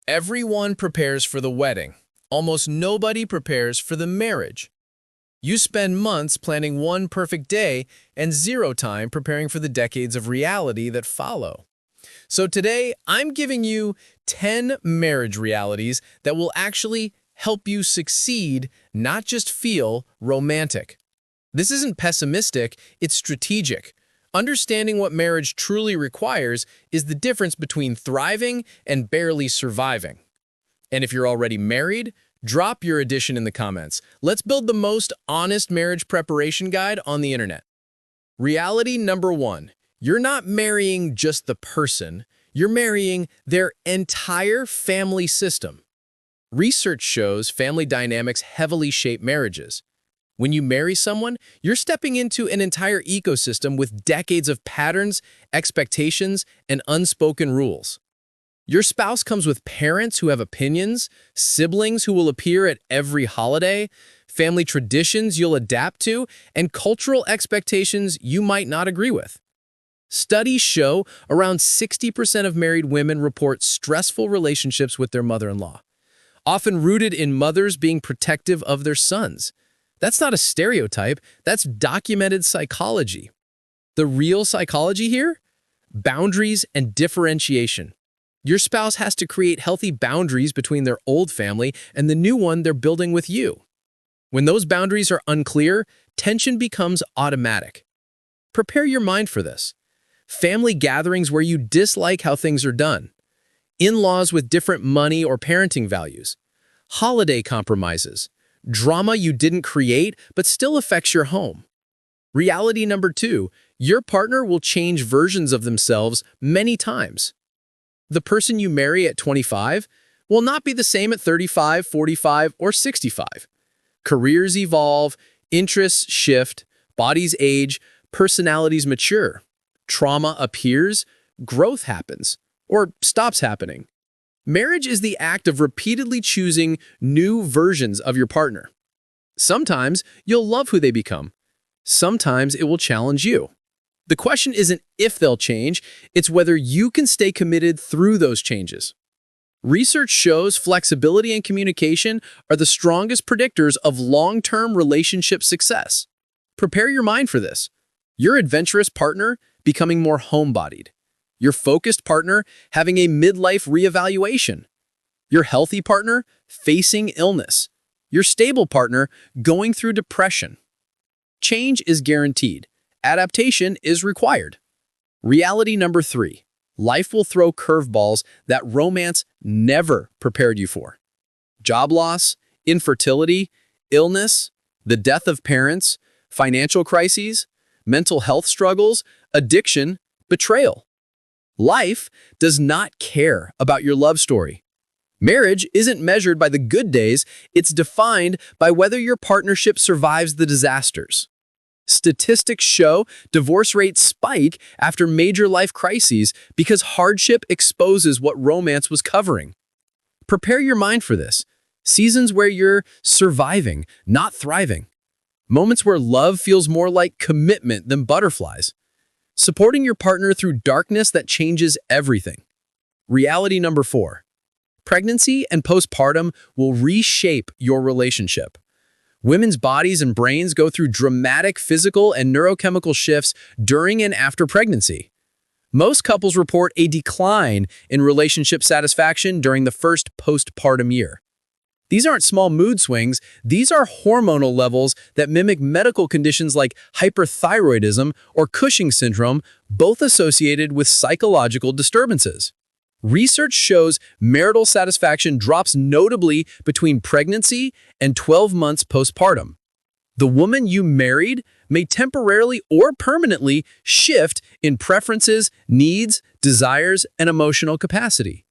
Everyone prepares for the wedding. Almost nobody prepares for the marriage. You spend months planning one perfect day and zero time preparing for the decades of reality that follow. So today, I'm giving you 10 marriage realities that will actually help you succeed, not just feel romantic. This isn't pessimistic, it's strategic. Understanding what marriage truly requires is the difference between thriving and barely surviving. And if you're already married, drop your addition in the comments. Let's build the most honest marriage preparation guide on the internet. Reality number 1. You're not marrying just the person, you're marrying their entire family system. Research shows family dynamics heavily shape marriages. When you marry someone, you're stepping into an entire ecosystem with decades of patterns, expectations, and unspoken rules. Your spouse comes with parents who have opinions, siblings who will appear at every holiday, family traditions you'll adapt to, and cultural expectations you might not agree with. Studies show around 60% of married women report stressful relationships with their mother-in-law, often rooted in mothers being protective of their sons. That's not a stereotype, that's documented psychology. The real psychology here? Boundaries and differentiation. Your spouse has to create healthy boundaries between their old family and the new one they're building with you. When those boundaries are unclear, tension becomes automatic. Prepare your mind for this. Family gatherings where you dislike how things are done. In-laws with different money or parenting values. Holiday compromises. Drama you didn't create but still affects your home. Reality number 2, your partner will change versions of themselves many times. The person you marry at 25 will not be the same at 35, 45, or 65. Careers evolve, interests shift, bodies age, personalities mature. Trauma appears, growth happens, or stops happening. Marriage is the act of repeatedly choosing new versions of your partner. Sometimes you'll love who they become. Sometimes it will challenge you. The question isn't if they'll change, it's whether you can stay committed through those changes. Research shows flexibility and communication are the strongest predictors of long-term relationship success. Prepare your mind for this. Your adventurous partner becoming more homebodied. Your focused partner having a midlife reevaluation. Your healthy partner facing illness. Your stable partner going through depression. Change is guaranteed. Adaptation is required. Reality number 3. Life will throw curveballs that romance never prepared you for. Job loss, infertility, illness, the death of parents, financial crises, mental health struggles, addiction, betrayal. Life does not care about your love story. Marriage isn't measured by the good days, it's defined by whether your partnership survives the disasters. Statistics show divorce rates spike after major life crises because hardship exposes what romance was covering. Prepare your mind for this. Seasons where you're surviving, not thriving. Moments where love feels more like commitment than butterflies. Supporting your partner through darkness that changes everything. Reality number 4. Pregnancy and postpartum will reshape your relationship. Women's bodies and brains go through dramatic physical and neurochemical shifts during and after pregnancy. Most couples report a decline in relationship satisfaction during the first postpartum year. These aren't small mood swings, these are hormonal levels that mimic medical conditions like hyperthyroidism or Cushing's syndrome, both associated with psychological disturbances. Research shows marital satisfaction drops notably between pregnancy and 12 months postpartum. The woman you married may temporarily or permanently shift in preferences, needs, desires, and emotional capacity.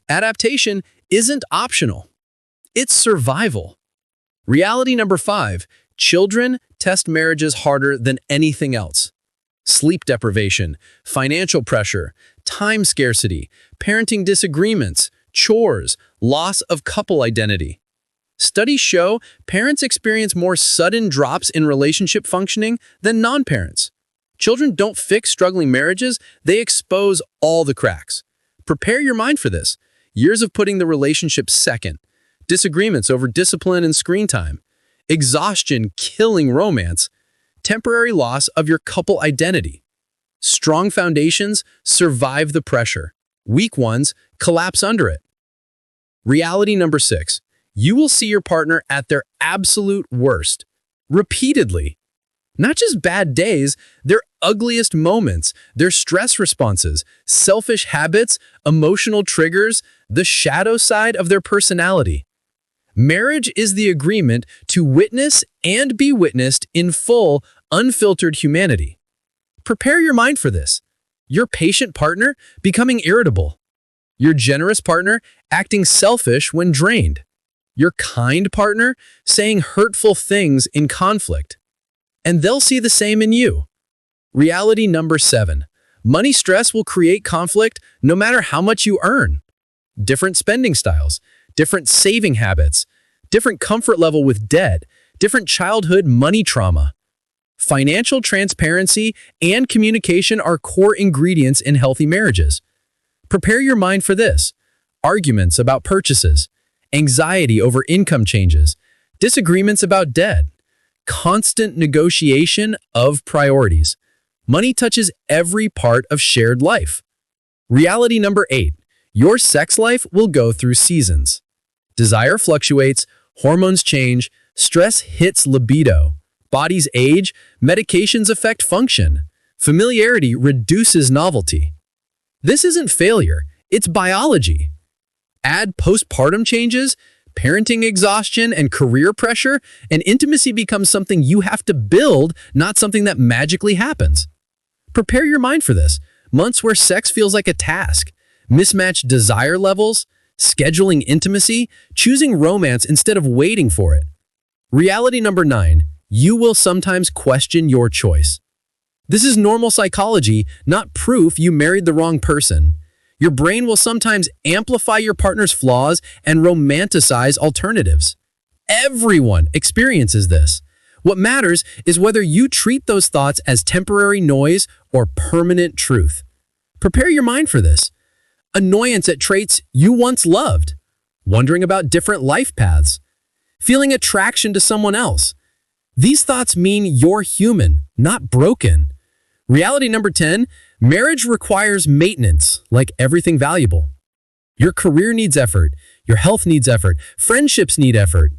Adaptation isn't optional. It's survival. Reality number 5. Children test marriages harder than anything else. Sleep deprivation, financial pressure, time scarcity, parenting disagreements, chores, loss of couple identity. Studies show parents experience more sudden drops in relationship functioning than non-parents. Children don't fix struggling marriages, they expose all the cracks. Prepare your mind for this. years of putting the relationship second, disagreements over discipline and screen time, exhaustion killing romance, temporary loss of your couple identity. Strong foundations survive the pressure. Weak ones collapse under it. Reality number 6. You will see your partner at their absolute worst, repeatedly. Not just bad days, their ugliest moments, their stress responses, selfish habits, emotional triggers, the shadow side of their personality. Marriage is the agreement to witness and be witnessed in full, unfiltered humanity. Prepare your mind for this. Your patient partner becoming irritable. Your generous partner acting selfish when drained. Your kind partner saying hurtful things in conflict. And they'll see the same in you. Reality number 7. Money stress will create conflict no matter how much you earn. Different spending styles, different saving habits, different comfort level with debt, different childhood money trauma. Financial transparency and communication are core ingredients in healthy marriages. Prepare your mind for this. Arguments about purchases, anxiety over income changes, disagreements about debt, constant negotiation of priorities. Money touches every part of shared life. Reality number 8. Your sex life will go through seasons. Desire fluctuates, hormones change, stress hits libido, bodies age, medications affect function, familiarity reduces novelty. This isn't failure, it's biology. Add postpartum changes, parenting exhaustion, and career pressure, and intimacy becomes something you have to build, not something that magically happens. Prepare your mind for this. Months where sex feels like a task, mismatched desire levels, scheduling intimacy, choosing romance instead of waiting for it. Reality number 9. You will sometimes question your choice. This is normal psychology, not proof you married the wrong person. Your brain will sometimes amplify your partner's flaws and romanticize alternatives. Everyone experiences this. What matters is whether you treat those thoughts as temporary noise or permanent truth. Prepare your mind for this. Annoyance at traits you once loved, wondering about different life paths, feeling attraction to someone else. These thoughts mean you're human, not broken. Reality number 10, marriage requires maintenance, like everything valuable. Your career needs effort, your health needs effort, friendships need effort.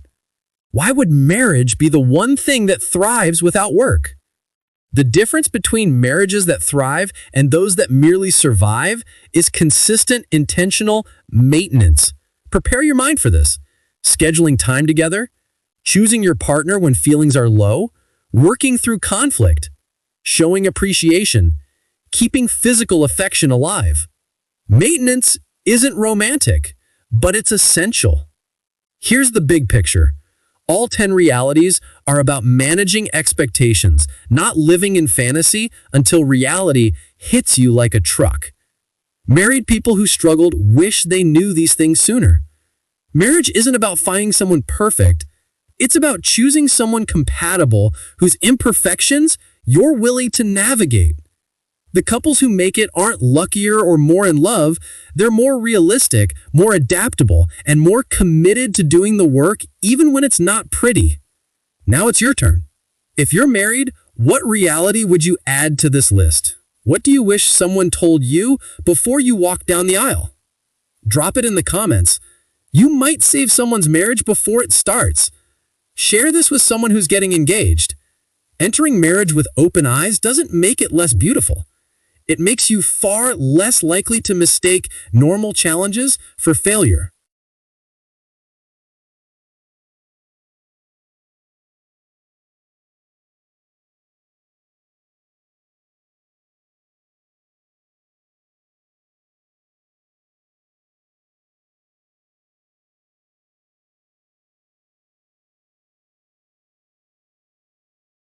Why would marriage be the one thing that thrives without work? The difference between marriages that thrive and those that merely survive is consistent, intentional maintenance. Prepare your mind for this. Scheduling time together, choosing your partner when feelings are low, working through conflict, showing appreciation, keeping physical affection alive. Maintenance isn't romantic, but it's essential. Here's the big picture. All 10 realities are about managing expectations, not living in fantasy until reality hits you like a truck. Married people who struggled wish they knew these things sooner. Marriage isn't about finding someone perfect. It's about choosing someone compatible whose imperfections you're willing to navigate. The couples who make it aren't luckier or more in love, they're more realistic, more adaptable, and more committed to doing the work even when it's not pretty. Now it's your turn. If you're married, what reality would you add to this list? What do you wish someone told you before you walk down the aisle? Drop it in the comments. You might save someone's marriage before it starts. Share this with someone who's getting engaged. Entering marriage with open eyes doesn't make it less beautiful. It makes you far less likely to mistake normal challenges for failure.